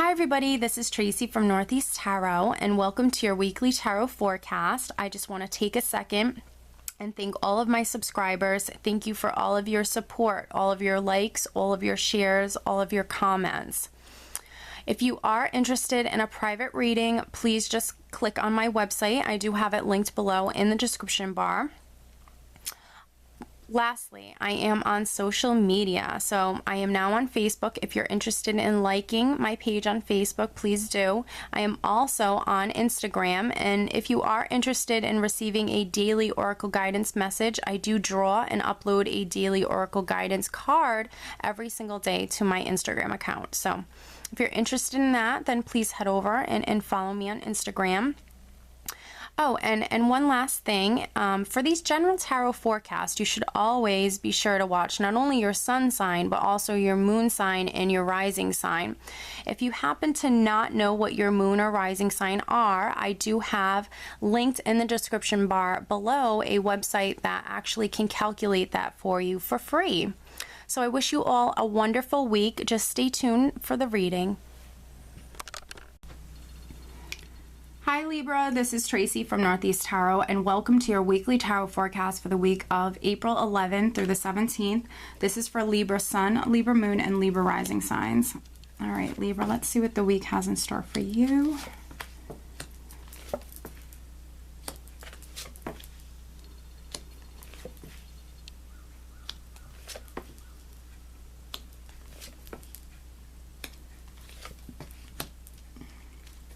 Hi everybody, this is Tracy from Northeast Tarot and welcome to your weekly tarot forecast. I just want to take a second and thank all of my subscribers. Thank you for all of your support, all of your likes, all of your shares, all of your comments. If you are interested in a private reading, please just click on my website. I do have it linked below in the description bar. Lastly, I am on social media, so I am now on Facebook. If you're interested in liking my page on Facebook, please do. I am also on Instagram, and if you are interested in receiving a daily Oracle guidance message, I do draw and upload a daily Oracle guidance card every single day to my Instagram account. So if you're interested in that, then please head over and follow me on Instagram. Oh, and one last thing, for these general tarot forecasts, you should always be sure to watch not only your sun sign, but also your moon sign and your rising sign. If you happen to not know what your moon or rising sign are, I do have linked in the description bar below a website that actually can calculate that for you for free. So I wish you all a wonderful week. Just stay tuned for the reading. Hi Libra, this is Tracy from Northeast Tarot and welcome to your weekly tarot forecast for the week of April 11th through the 17th. This is for Libra Sun, Libra Moon, and Libra Rising signs. All right, Libra, let's see what the week has in store for you.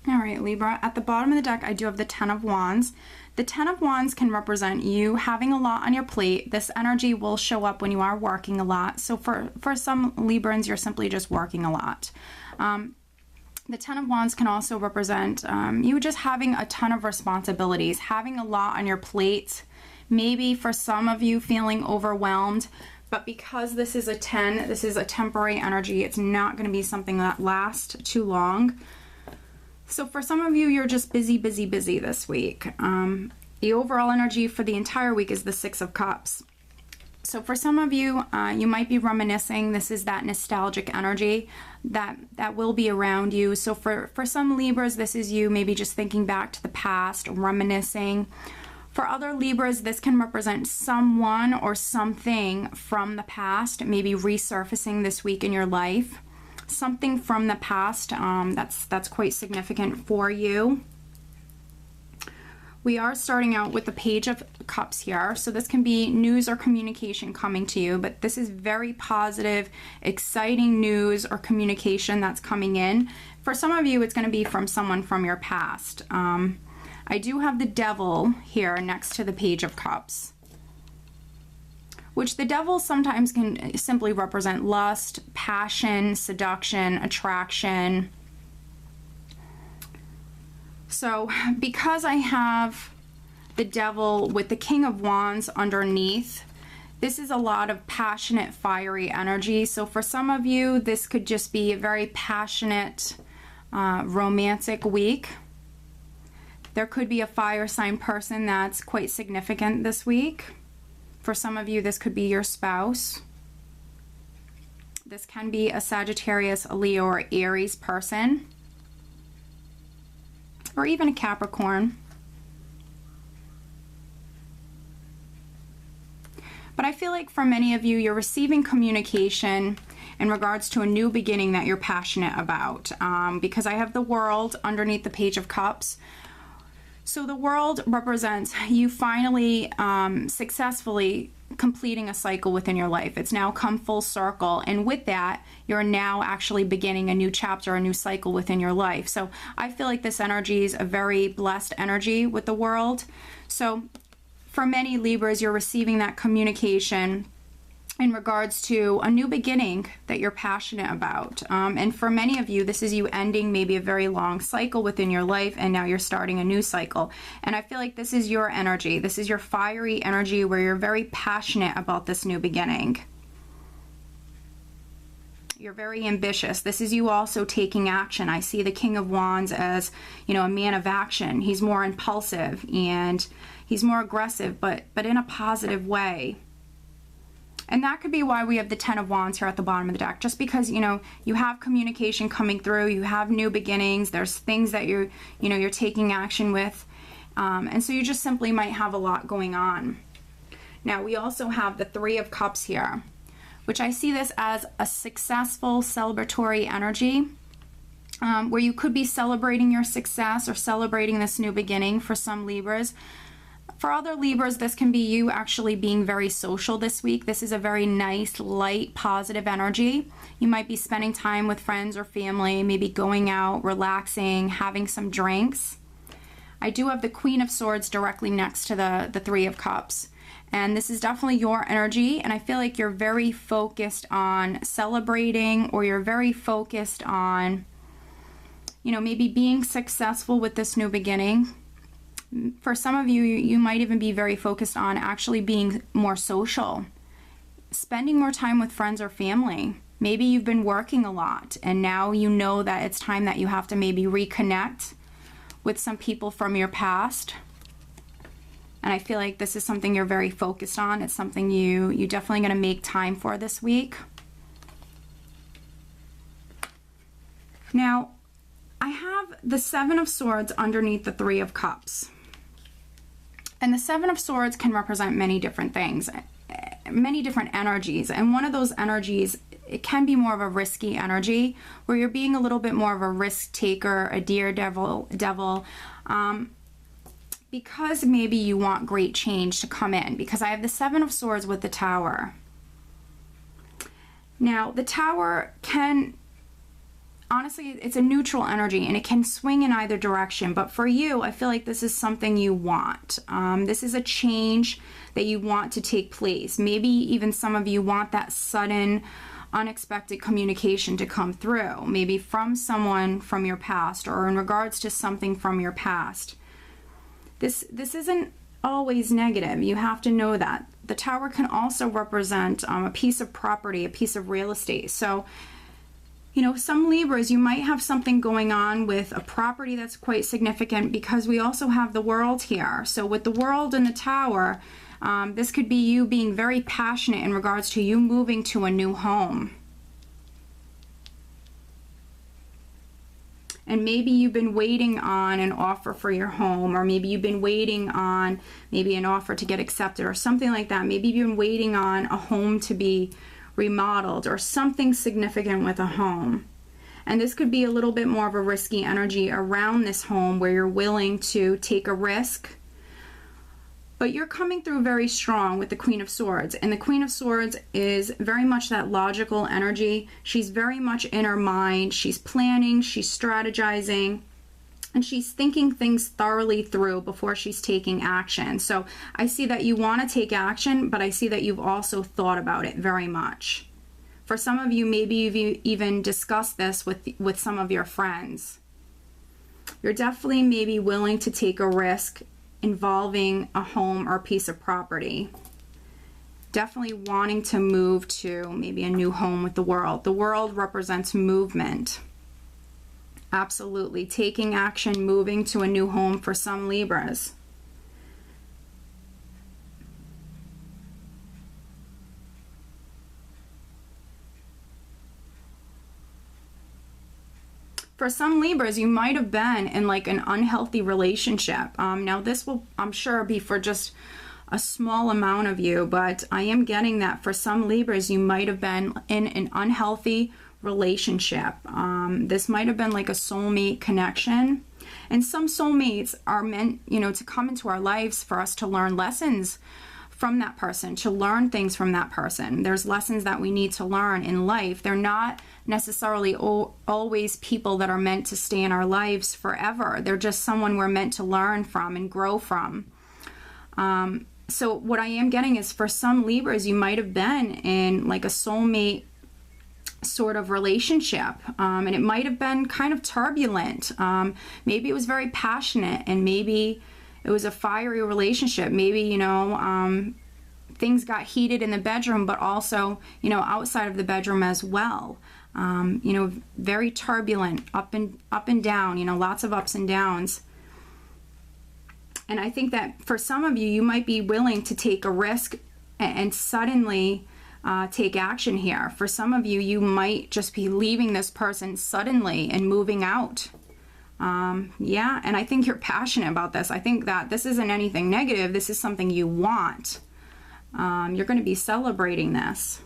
All right, Libra, at the bottom of the deck, I do have the Ten of Wands. The Ten of Wands can represent you having a lot on your plate. This energy will show up when you are working a lot. So for some Librans, you're simply just working a lot. The Ten of Wands can also represent you just having a ton of responsibilities, having a lot on your plate. Maybe for some of you feeling overwhelmed, but because this is a 10, this is a temporary energy. It's not going to be something that lasts too long. So for some of you, you're just busy this week. The overall energy for the entire week is the Six of Cups. So for some of you, you might be reminiscing. This is that nostalgic energy that will be around you. So for some Libras, this is you maybe just thinking back to the past, reminiscing. For other Libras, this can represent someone or something from the past, maybe resurfacing this week in your life. Something from the past that's quite significant for you. We are starting out with the Page of Cups here, so this can be news or communication coming to you, but this is very positive, exciting news or communication that's coming in. For some of you, it's going to be from someone from your past. I do have the Devil here next to the Page of Cups, which the Devil sometimes can simply represent lust, passion, seduction, attraction. So because I have the Devil with the King of Wands underneath, this is a lot of passionate, fiery energy. So for some of you, this could just be a very passionate, romantic week. There could be a fire sign person that's quite significant this week. For some of you, this could be your spouse. This can be a Sagittarius, a Leo, or Aries person, or even a Capricorn. But I feel like for many of you, you're receiving communication in regards to a new beginning that you're passionate about. Because I have the World underneath the Page of Cups. So the World represents you finally successfully completing a cycle within your life. It's now come full circle, and with that, you're now actually beginning a new chapter, a new cycle within your life. So I feel like this energy is a very blessed energy with the World. So for many Libras, you're receiving that communication in regards to a new beginning that you're passionate about. And for many of you, this is you ending maybe a very long cycle within your life, and now you're starting a new cycle. And I feel like this is your energy. This is your fiery energy where you're very passionate about this new beginning. You're very ambitious. This is you also taking action. I see the King of Wands as, you know, a man of action. He's more impulsive and he's more aggressive, but in a positive way. And that could be why we have the Ten of Wands here at the bottom of the deck. Just because, you know, you have communication coming through, you have new beginnings, there's things that you're taking action with. And so you just simply might have a lot going on. Now, we also have the Three of Cups here, which I see this as a successful celebratory energy, where you could be celebrating your success or celebrating this new beginning for some Libras. For other Libras, this can be you actually being very social this week. This is a very nice, light, positive energy. You might be spending time with friends or family, maybe going out, relaxing, having some drinks. I do have the Queen of Swords directly next to the Three of Cups. And this is definitely your energy, and I feel like you're very focused on celebrating, or you're very focused on, you know, maybe being successful with this new beginning. For some of you, you might even be very focused on actually being more social, spending more time with friends or family. Maybe you've been working a lot, and now you know that it's time that you have to maybe reconnect with some people from your past. And I feel like this is something you're very focused on. It's something you definitely going to make time for this week. Now, I have the Seven of Swords underneath the Three of Cups. And the Seven of Swords can represent many different things, many different energies. And one of those energies, it can be more of a risky energy, where you're being a little bit more of a risk taker, a daredevil, because maybe you want great change to come in, because I have the Seven of Swords with the Tower. Now, the Tower can, honestly, it's a neutral energy, and it can swing in either direction. But for you, I feel like this is something you want. This is a change that you want to take place. Maybe even some of you want that sudden, unexpected communication to come through, maybe from someone from your past, or in regards to something from your past. This isn't always negative. You have to know that. The Tower can also represent a piece of property, a piece of real estate. So, you know, some Libras, you might have something going on with a property that's quite significant, because we also have the World here. So with the World and the Tower, this could be you being very passionate in regards to you moving to a new home. And maybe you've been waiting on an offer for your home, or maybe you've been waiting on maybe an offer to get accepted or something like that. Maybe you've been waiting on a home to be remodeled or something significant with a home. And this could be a little bit more of a risky energy around this home, where you're willing to take a risk. But you're coming through very strong with the Queen of Swords. And the Queen of Swords is very much that logical energy. She's very much in her mind. She's planning, she's strategizing, and she's thinking things thoroughly through before she's taking action. So I see that you want to take action, but I see that you've also thought about it very much. For some of you, maybe you've even discussed this with some of your friends. You're definitely maybe willing to take a risk involving a home or a piece of property. Definitely wanting to move to maybe a new home with the World. The World represents movement. Absolutely. Taking action, moving to a new home for some Libras. For some Libras, you might have been in like an unhealthy relationship. Now this will, I'm sure, be for just a small amount of you, but I am getting that for some Libras, you might have been in an unhealthy relationship. This might have been like a soulmate connection. And some soulmates are meant, you know, to come into our lives for us to learn lessons from that person, to learn things from that person. There's lessons that we need to learn in life. They're not necessarily always people that are meant to stay in our lives forever. They're just someone we're meant to learn from and grow from. So what I am getting is, for some Libras, you might have been in like a soulmate sort of relationship, and it might have been kind of turbulent. Maybe it was very passionate, and maybe it was a fiery relationship. Maybe, you know, things got heated in the bedroom, but also, you know, outside of the bedroom as well. You know, very turbulent, up and down, you know, lots of ups and downs. And I think that for some of you, you might be willing to take a risk and suddenly take action here. For some of you, you might just be leaving this person suddenly and moving out. Yeah, and I think you're passionate about this. I think that this isn't anything negative. This is something you want. You're going to be celebrating this.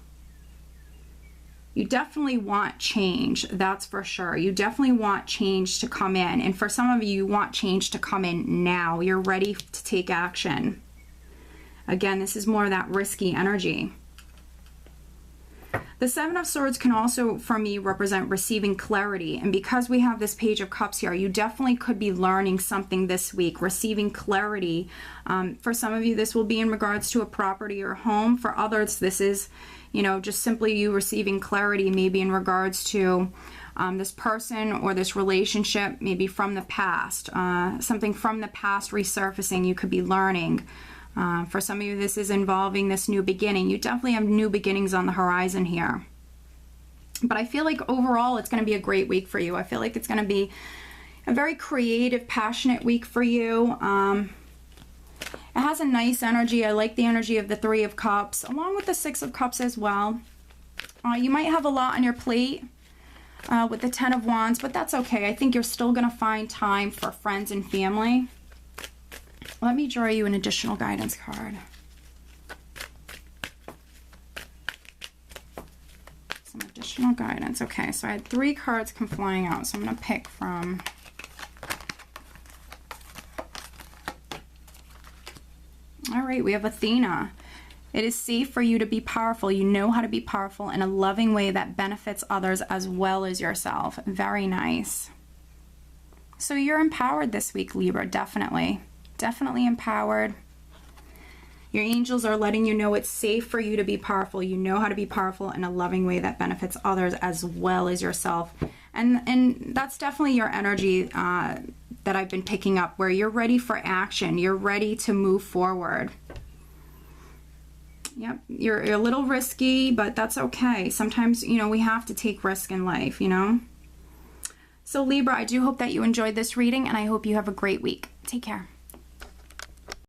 You definitely want change, that's for sure. You definitely want change to come in. And for some of you, you want change to come in now. You're ready to take action. Again, this is more of that risky energy. The Seven of Swords can also, for me, represent receiving clarity. And because we have this Page of Cups here, you definitely could be learning something this week, receiving clarity. For some of you, this will be in regards to a property or home. For others, this is, you know, just simply you receiving clarity, maybe in regards to this person or this relationship, maybe from the past. Something from the past resurfacing, you could be learning. For some of you, this is involving this new beginning. You definitely have new beginnings on the horizon here. But I feel like overall, it's going to be a great week for you. I feel like it's going to be a very creative, passionate week for you. It has a nice energy. I like the energy of the Three of Cups, along with the Six of Cups as well. You might have a lot on your plate with the Ten of Wands, but that's okay. I think you're still going to find time for friends and family. Let me draw you an additional guidance card. Some additional guidance. Okay, so I had 3 cards come flying out, so I'm going to pick from... All right, we have Athena. It is safe for you to be powerful. You know how to be powerful in a loving way that benefits others as well as yourself. Very nice. So you're empowered this week, Libra, definitely. Definitely empowered. Your angels are letting you know it's safe for you to be powerful. You know how to be powerful in a loving way that benefits others as well as yourself. And that's definitely your energy that I've been picking up, where you're ready for action. You're ready to move forward. Yep, you're a little risky, but that's okay. Sometimes, you know, we have to take risk in life, you know. So Libra, I do hope that you enjoyed this reading, and I hope you have a great week. Take care.